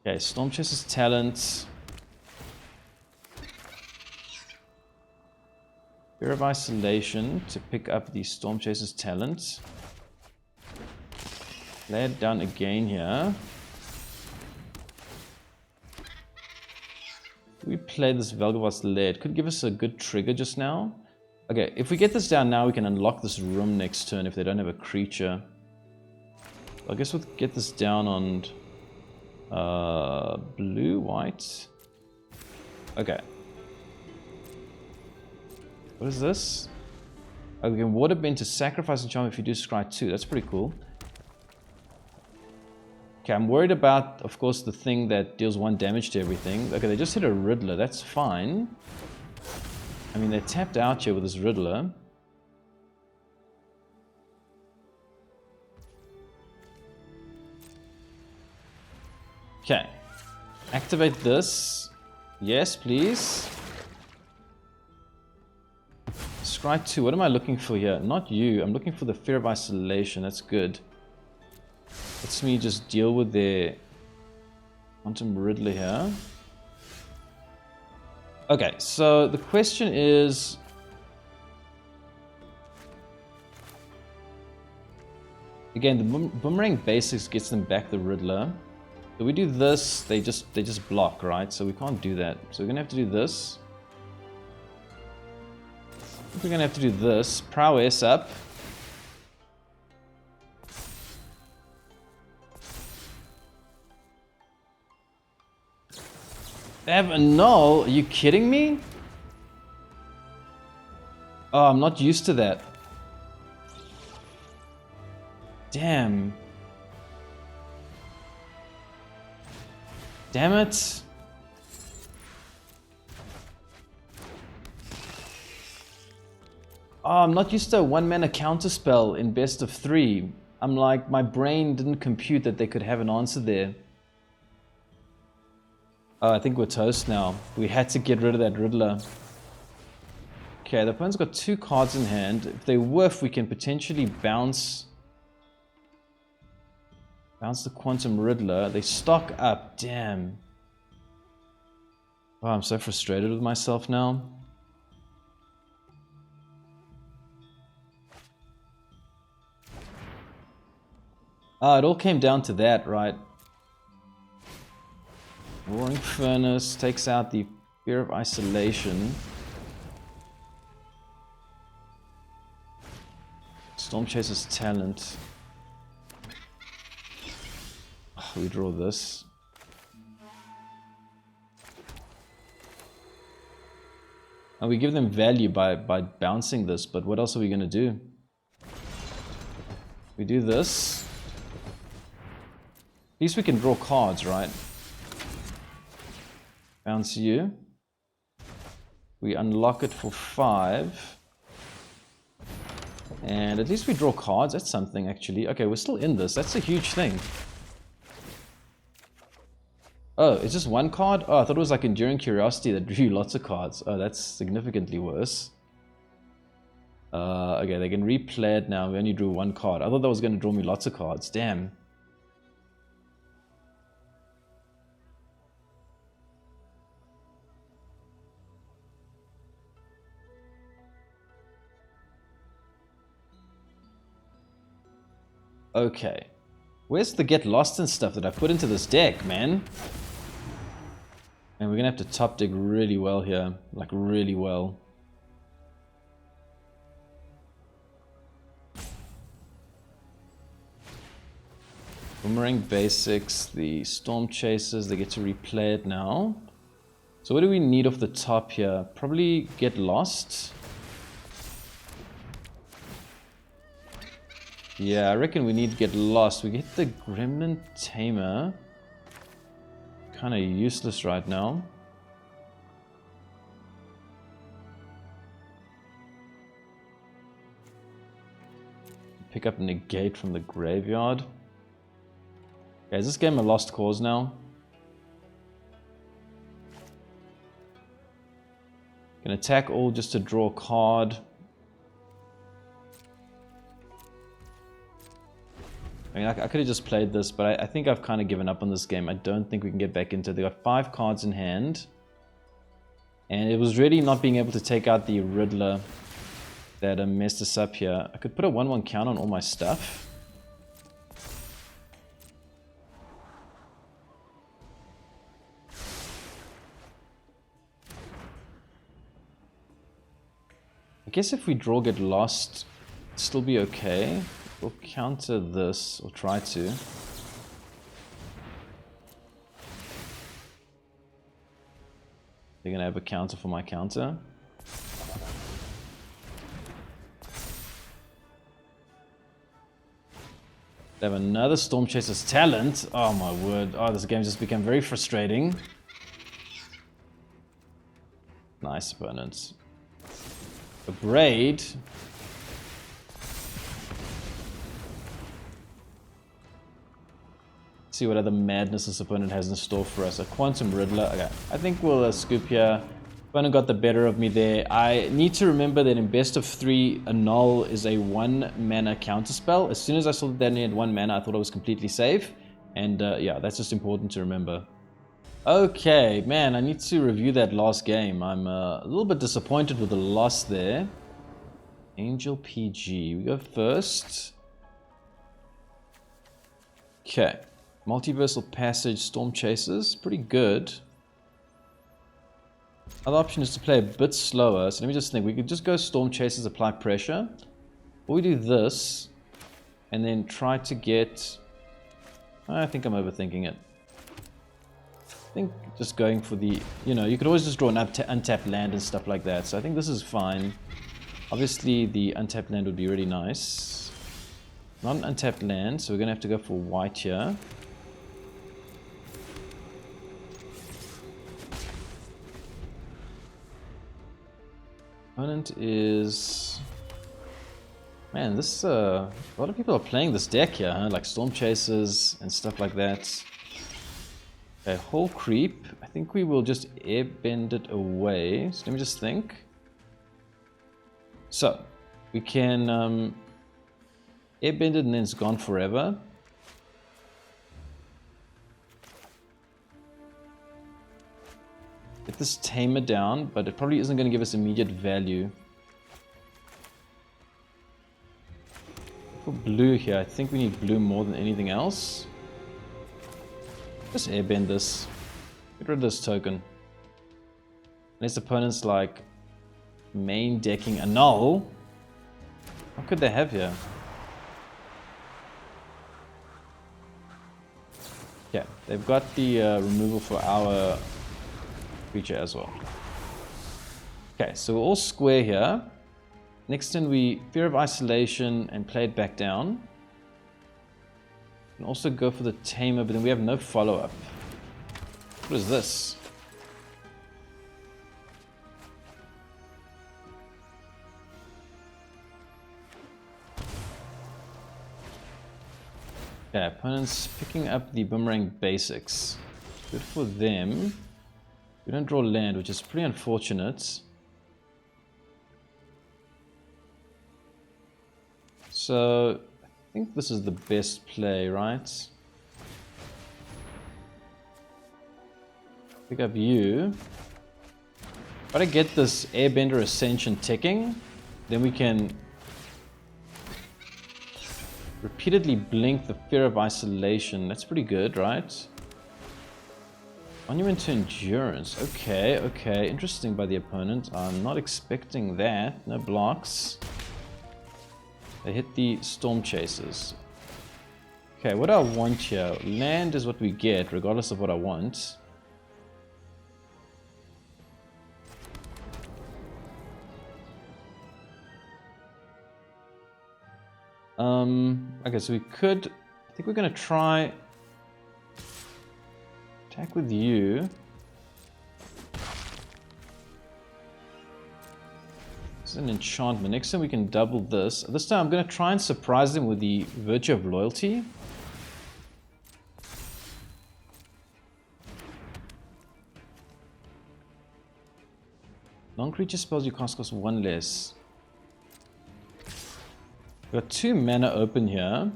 Okay, Stormchaser's talent. Fear of Isolation to pick up the Stormchaser's talent. Lay it down again here. We play this Vel'Gavas Lair. It could give us a good trigger just now. Okay, if we get this down now, we can unlock this room next turn if they don't have a creature. I guess we'll get this down on blue, white. Okay. What is this? Oh, we can Waterbend to sacrifice enchantment if you do scry 2. That's pretty cool. Okay, I'm worried about, of course, the thing that deals 1 damage to everything. Okay, they just hit a Riddler. That's fine. I mean, they tapped out here with this Riddler. Okay. Activate this. Yes, please. Scry 2. What am I looking for here? Not you. I'm looking for the Fear of Isolation. That's good. Let's me just deal with their Quantum Riddler here. Okay, so the question is... Again, the Boomerang Basics gets them back the Riddler. So we do this, they just block, right? So we can't do that. So we're gonna have to do this. We're gonna have to do this. Prowess up. They have a null? Are you kidding me? Oh, I'm not used to that. Damn. Damn it. Oh, I'm not used to a 1-mana counterspell in best of 3. I'm like, my brain didn't compute that they could have an answer there. Oh, I think we're toast now. We had to get rid of that Riddler. Okay, the opponent's got 2 cards in hand. If they whiff, we can potentially bounce the Quantum Riddler. They stock up. Damn. Oh, I'm so frustrated with myself now. Oh, it all came down to that, right? Roaring Furnace takes out the Fear of Isolation. Stormchaser's Talent. Oh, we draw this. And we give them value by bouncing this, but what else are we going to do? We do this. At least we can draw cards, right? Bounce you. We unlock it for 5. And at least we draw cards. That's something, actually. Okay, we're still in this. That's a huge thing. Oh, it's just 1 card? Oh, I thought it was like Enduring Curiosity that drew lots of cards. Oh, that's significantly worse. Okay, they can replay it now. We only drew 1 card. I thought that was going to draw me lots of cards. Damn. Okay. Where's the get lost and stuff that I put into this deck, man? And we're gonna have to top deck really well here. Like, really well. Boomerang Basics, the Stormchasers, they get to replay it now. So what do we need off the top here? Probably get lost. Yeah, I reckon we need to get lost. We get the Gremlin Tamer. Kind of useless right now. Pick up Negate from the graveyard. Okay, is this game a lost cause now? Can attack all just to draw a card. I mean, I could have just played this, but I think I've kind of given up on this game. I don't think we can get back into it. They got 5 cards in hand. And it was really not being able to take out the Riddler that messed us up here. I could put a 1/1 count on all my stuff. I guess if we draw get lost, it'd still be okay. We'll counter this, or try to. They're gonna have a counter for my counter. They have another Stormchaser's Talent. Oh my word. Oh, this game just became very frustrating. Nice opponents. A Braid. See what other madness this opponent has in store for us. A Quantum Riddler. Okay, I think we'll scoop here. Opponent got the better of me there. I need to remember that in best of 3, a null is a 1-mana counterspell. As soon as I saw that they had 1 mana, I thought I was completely safe. And yeah, that's just important to remember. Okay, man, I need to review that last game. I'm a little bit disappointed with the loss there. Angel PG. We go first. Okay. Multiversal Passage, Stormchasers, pretty good. Other option is to play a bit slower. So let me just think. We could just go Stormchasers, apply pressure. Or we do this and then try to get... I think I'm overthinking it. I think just going for the... You know, you could always just draw an untapped land and stuff like that. So I think this is fine. Obviously, the untapped land would be really nice. Not an untapped land, so we're going to have to go for white here. Opponent is... Man, this a lot of people are playing this deck here, huh? Like Stormchasers and stuff like that. Okay, whole creep. I think we will just airbend it away. So let me just think. So, we can airbend it and then it's gone forever. Get this Tamer down, but it probably isn't going to give us immediate value. For blue here, I think we need blue more than anything else. Just airbend this. Get rid of this token. Unless opponent's like main decking a null. What could they have here? Yeah, they've got the removal for our creature as well. Okay, so we're all square here. Next turn we Fear of Isolation and play it back down. And also go for the Tamer, but then we have no follow-up. What is this? Okay, opponent's picking up the Boomerang Basics. Good for them. We don't draw land, which is pretty unfortunate. So, I think this is the best play, right? Pick up you. Gotta get this Airbender Ascension ticking. Then we can repeatedly blink the Fear of Isolation. That's pretty good, right? Monument to Endurance. Okay, okay. Interesting by the opponent. I'm not expecting that. No blocks. They hit the Stormchasers. Okay, what do I want here? Land is what we get, regardless of what I want. Okay, so we could... I think we're going to try... attack with you. This is an enchantment. Next time we can double this. This time I'm going to try and surprise them with the Virtue of Loyalty. Non-creature spells you cast cost 1 less. We've got 2 mana open here.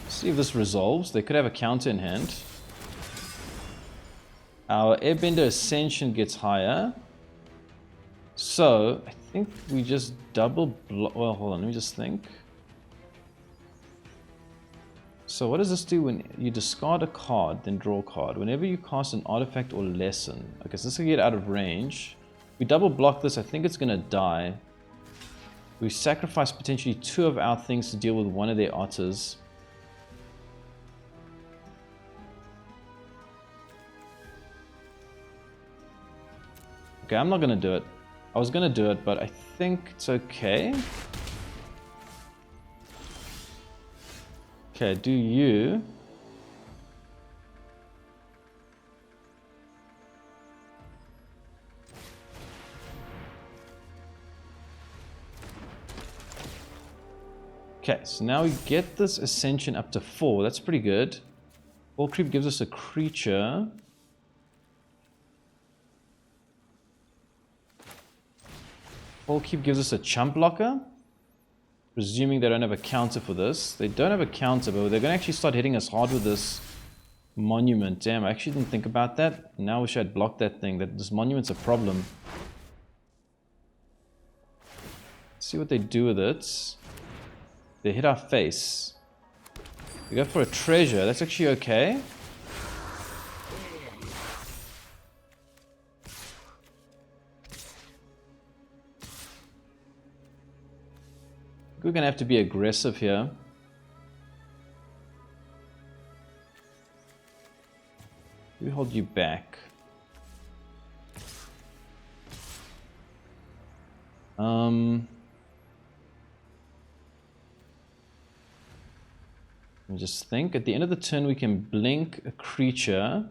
See if this resolves. They could have a counter in hand. Our Airbender Ascension gets higher. So, I think we just double block. Well, hold on, let me just think. So, what does this do when you discard a card, then draw a card? Whenever you cast an artifact or lesson. Okay, so this will get out of range. We double block this, I think it's going to die. We sacrifice potentially 2 of our things to deal with one of their otters. Okay, I'm not going to do it. I was going to do it, but I think it's okay. Okay, do you... Okay, so now we get this Ascension up to 4. That's pretty good. All creep gives us a creature. All keep gives us a chump blocker. Presuming they don't have a counter for this. They don't have a counter, but they're going to actually start hitting us hard with this monument. Damn, I actually didn't think about that. Now I wish I had blocked that thing. This monument's a problem. Let's see what they do with it. They hit our face. We go for a treasure. That's actually okay. we're gonna have to be aggressive here. We hold you back. Let me just think. At the end of the turn, we can blink a creature.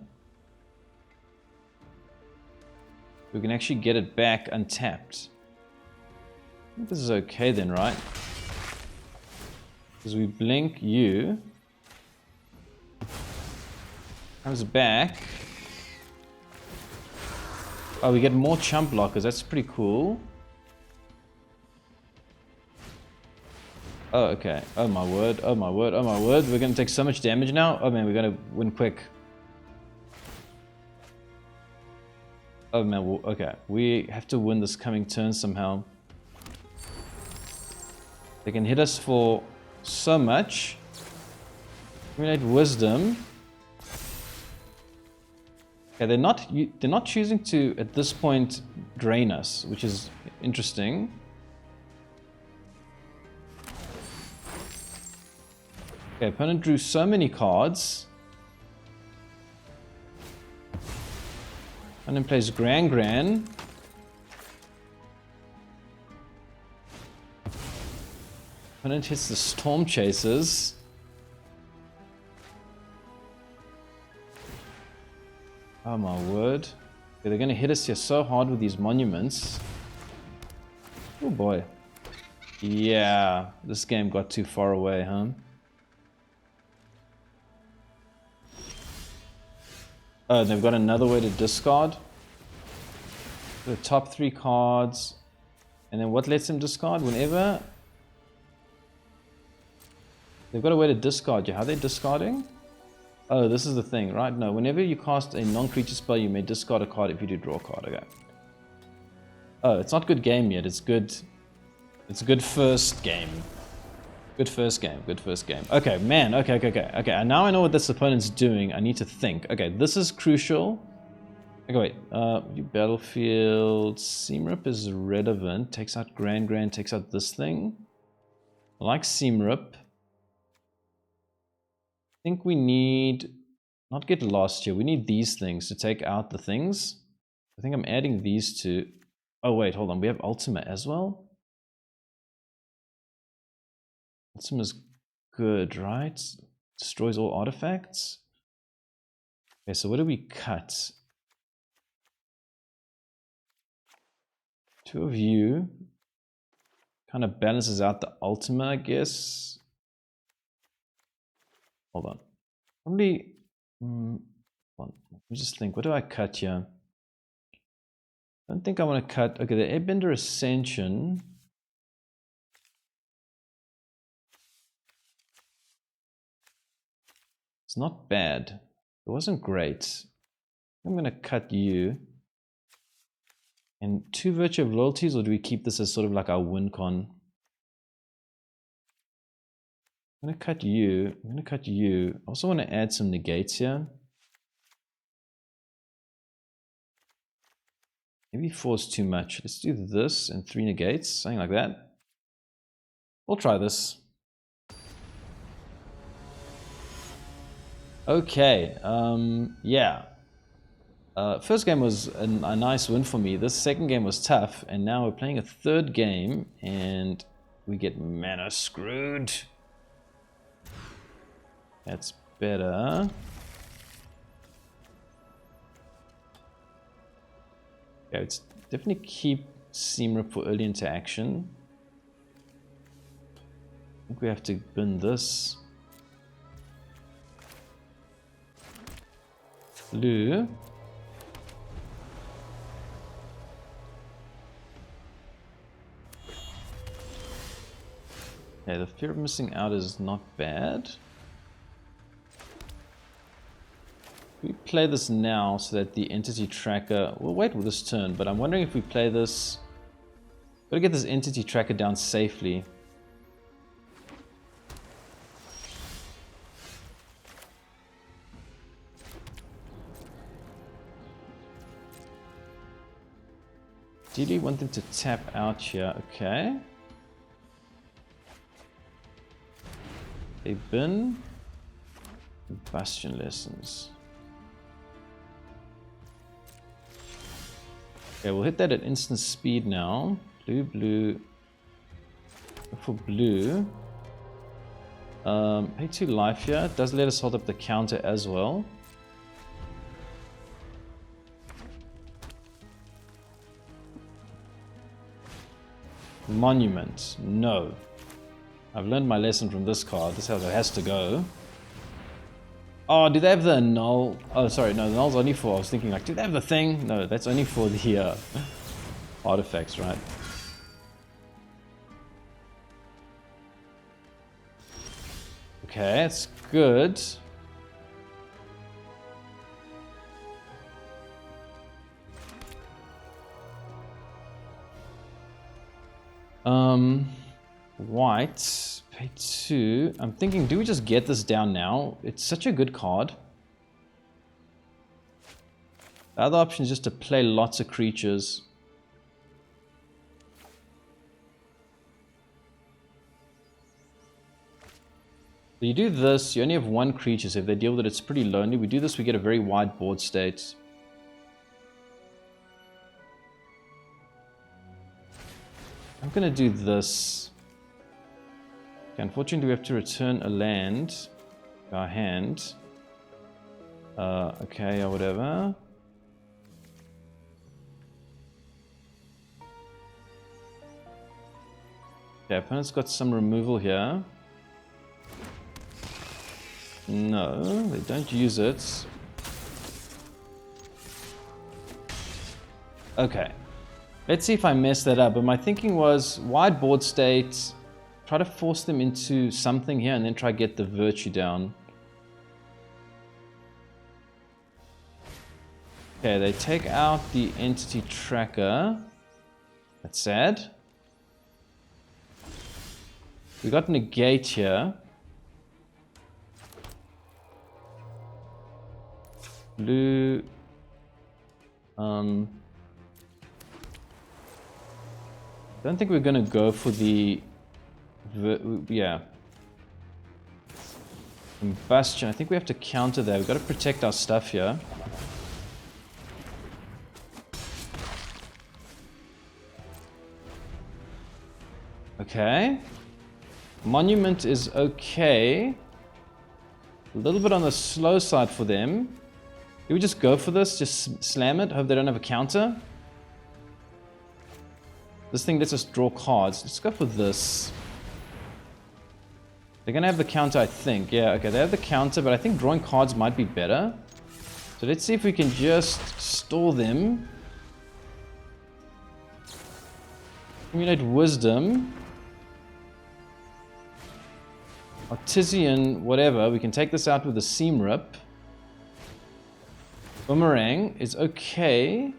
We can actually get it back untapped. I think this is okay then, right? Because we blink you. Comes back. Oh, we get more chump blockers. That's pretty cool. Oh, okay. Oh my word. Oh my word. Oh my word. We're gonna take so much damage now. Oh man, we gotta win quick. Oh man, okay. We have to win this coming turn somehow. They can hit us for so much. Accumulate wisdom. Okay, they're not choosing to at this point drain us, which is interesting. Okay, opponent drew so many cards. Opponent plays Gran. Opponent hits the Stormchasers. Oh my word. Okay, they're gonna hit us here so hard with these monuments. Oh boy. Yeah, this game got too far away, huh? Oh, they've got another way to discard. The top 3 cards. And then what lets them discard? Whenever... They've got a way to discard you. How are they discarding? Oh, this is the thing, right? No, whenever you cast a non-creature spell, you may discard a card if you do draw a card. Okay. Oh, it's not good game yet. It's good. It's a good first game. Good first game. Good first game. Okay, man. Okay. And now I know what this opponent's doing. I need to think. Okay, this is crucial. Okay, wait. Your battlefield. Seamrip is relevant. Takes out Gran. Takes out this thing. I like Seamrip. I think we need, not get lost here, we need these things to take out the things. I think I'm adding these two. Oh wait, hold on, we have Ultima as well? Ultima's good, right? Destroys all artifacts. Okay, so what do we cut? 2 of you. Kind of balances out the Ultima, I guess. Hold on. Probably. Hold on. Let me just think. What do I cut here? I don't think I want to cut. Okay, the Airbender Ascension. It's not bad. It wasn't great. I'm going to cut you. And 2 Virtue of Loyalties, or do we keep this as sort of like our win con? I'm going to cut you. I'm going to cut you. I also want to add some negates here. Maybe 4 is too much. Let's do this and 3 negates, something like that. We'll try this. Okay, yeah. First game was a nice win for me. This second game was tough, and now we're playing a third game, and we get mana screwed. That's better. Yeah, it's definitely keep Seamrip for early interaction. I think we have to bin this. Blue. Yeah, the fear of missing out is not bad. We play this now so that the entity tracker, we'll wait with this turn, but I'm wondering if we play this, gotta get this entity tracker down safely. Ideally want them to tap out here, okay. They've been Bastion Lessons. Okay, we'll hit that at instant speed now. Blue, blue. For blue. Pay 2 life here. It does let us hold up the counter as well. Monument. No. I've learned my lesson from this card. This is how it has to go. Oh, do they have the null? Oh, sorry, no, the null's only for, I was thinking like, do they have the thing? No, that's only for the artifacts, right? Okay, it's good. White, pay 2. I'm thinking, do we just get this down now? It's such a good card. The other option is just to play lots of creatures. So you do this, you only have 1 creature, so if they deal with it, it's pretty lonely. We do this, we get a very wide board state. I'm gonna do this. Okay, unfortunately, we have to return a land to our hand. Okay, or whatever. Okay, opponent's got some removal here. No, they don't use it. Okay. Let's see if I messed that up. But my thinking was wide board state, try to force them into something here and then try to get the virtue down. Okay, they take out the entity tracker. That's sad. We got negate here. Blue. I don't think we're gonna go for the yeah. Bastion. I think we have to counter that. We've got to protect our stuff here. Okay. Monument is okay. A little bit on the slow side for them. Do we just go for this? Just slam it? Hope they don't have a counter? This thing lets us draw cards. Let's go for this. They're going to have the counter, I think. Yeah, okay, they have the counter, but I think drawing cards might be better. So let's see if we can just stall them. Accumulate Wisdom. Artisan, whatever. We can take this out with a Seam Rip. Boomerang is okay.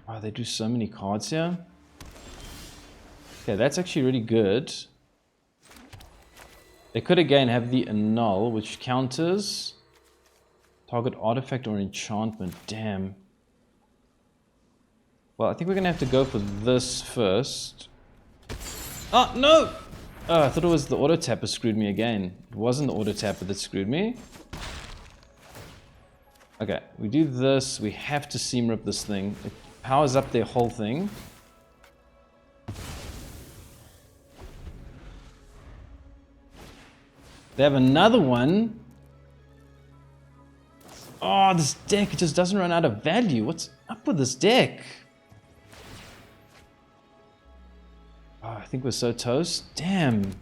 Oh, they do so many cards here. Okay, that's actually really good. They could again have the annul, which counters target artifact or enchantment. Damn. Well, I think we're gonna have to go for this first. Oh, no! Oh, I thought it was the auto tapper screwed me again. It wasn't the auto tapper that screwed me. Okay, we do this. We have to Seam Rip this thing. It powers up their whole thing. They have another one. Oh, this deck just doesn't run out of value. What's up with this deck? Oh, I think we're so toast. Damn.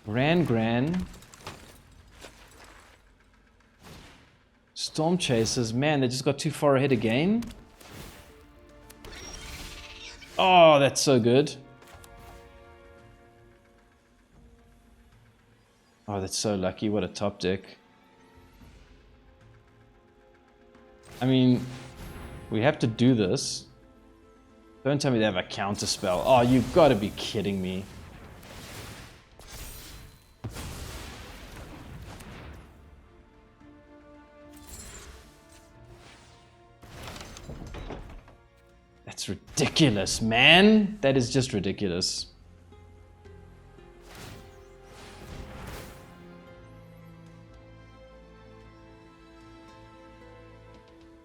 Gran. Stormchasers. Man, they just got too far ahead again. Oh, that's so good. Oh, that's so lucky. What a top deck. I mean, we have to do this. Don't tell me they have a counter spell. Oh, you've got to be kidding me. just ridiculous, man. That is just ridiculous.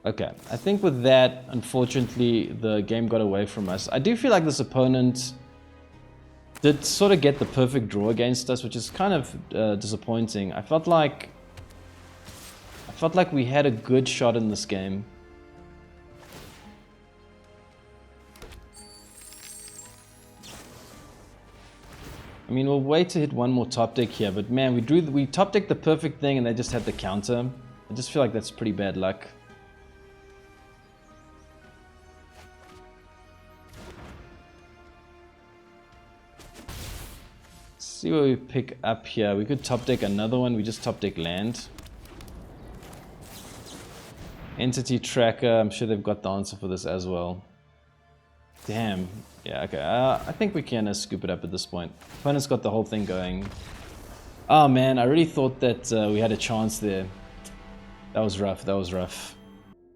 Okay, I think with that, unfortunately, the game got away from us. I do feel like this opponent did sort of get the perfect draw against us, which is kind of disappointing. I felt like we had a good shot in this game. I mean, we'll wait to hit one more top deck here, but man, we top decked the perfect thing and they just had the counter. I just feel like that's pretty bad luck. See what we pick up here. We could top deck another one. We just top deck land. Entity Tracker. I'm sure they've got the answer for this as well. Damn. Yeah, okay. I think we can scoop it up at this point. Opponent's got the whole thing going. Oh man, I really thought that we had a chance there. That was rough. That was rough.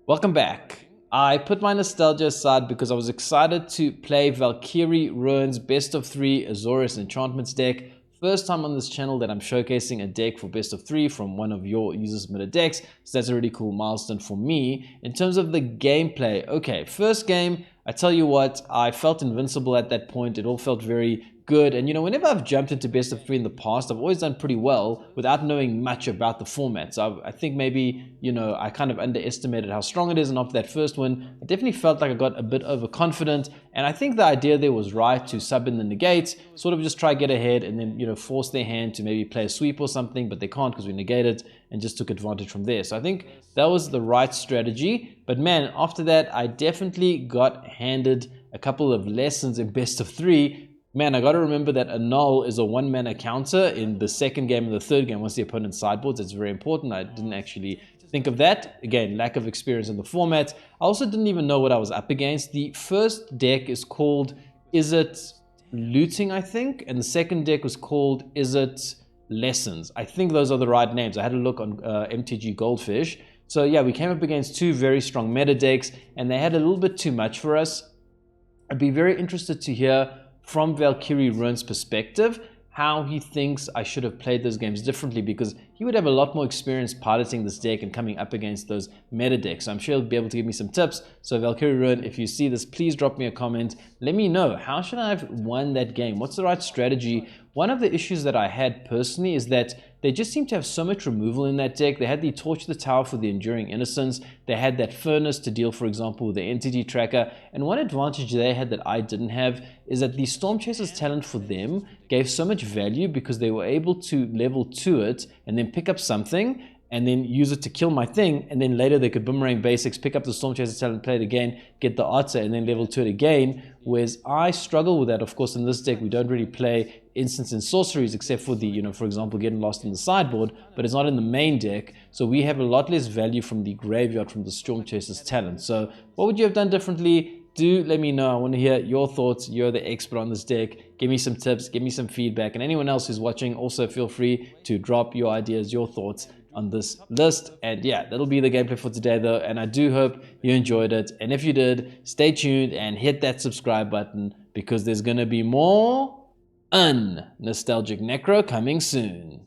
Welcome back. I put my nostalgia aside because I was excited to play Valkyrie Ruins Best of 3 Azorius Enchantments deck. First time on this channel that I'm showcasing a deck for best of 3 from one of your user submitted decks, so that's a really cool milestone for me. In terms of the gameplay, okay, first game, I tell you what, I felt invincible at that point. It all felt very good, and you know, whenever I've jumped into best of 3 in the past, I've always done pretty well without knowing much about the format. So I think maybe, you know, I kind of underestimated how strong it is, and after that first win, I definitely felt like I got a bit overconfident, and I think the idea there was right to sub in the negates, sort of just try get ahead and then, you know, force their hand to maybe play a sweep or something, but they can't because we negated and just took advantage from there. So I think that was the right strategy, but man, after that, I definitely got handed a couple of lessons in best of 3. Man, I got to remember that a null is a 1-mana counter in the second game and the third game once the opponent sideboards. It's very important. I didn't actually think of that. Again, lack of experience in the format. I also didn't even know what I was up against. The first deck is called Izzet Looting, I think, and the second deck was called Izzet Lessons. I think those are the right names. I had a look on MTG Goldfish. So yeah, we came up against 2 very strong meta decks, and they had a little bit too much for us. I'd be very interested to hear from Valkyrie Ruins' perspective, how he thinks I should have played those games differently, because he would have a lot more experience piloting this deck and coming up against those meta decks. So I'm sure he'll be able to give me some tips. So Valkyrie Ruin, if you see this, please drop me a comment. Let me know, how should I have won that game? What's the right strategy? One of the issues that I had personally is that they just seem to have so much removal in that deck. They had the Torch the Tower for the Enduring Innocence. They had that Furnace to deal, for example, with the Entity Tracker. And one advantage they had that I didn't have is that the Stormchaser's talent for them gave so much value because they were able to level 2 it and then pick up something and then use it to kill my thing, and then later they could boomerang basics, pick up the Stormchaser talent, play it again, get the Arta, and then level 2 it again, whereas I struggle with that. Of course, in this deck, we don't really play instants and sorceries except for the, you know, for example, getting lost in the sideboard, but it's not in the main deck, so we have a lot less value from the graveyard from the Stormchaser's talent. So what would you have done differently? Do let me know. I want to hear your thoughts. You're the expert on this deck. Give me some tips, give me some feedback, and anyone else who's watching, also feel free to drop your ideas, your thoughts on this list. And yeah, that'll be the gameplay for today though, and I do hope you enjoyed it, and if you did, stay tuned and hit that subscribe button, because there's gonna be more nostalgic necro coming soon.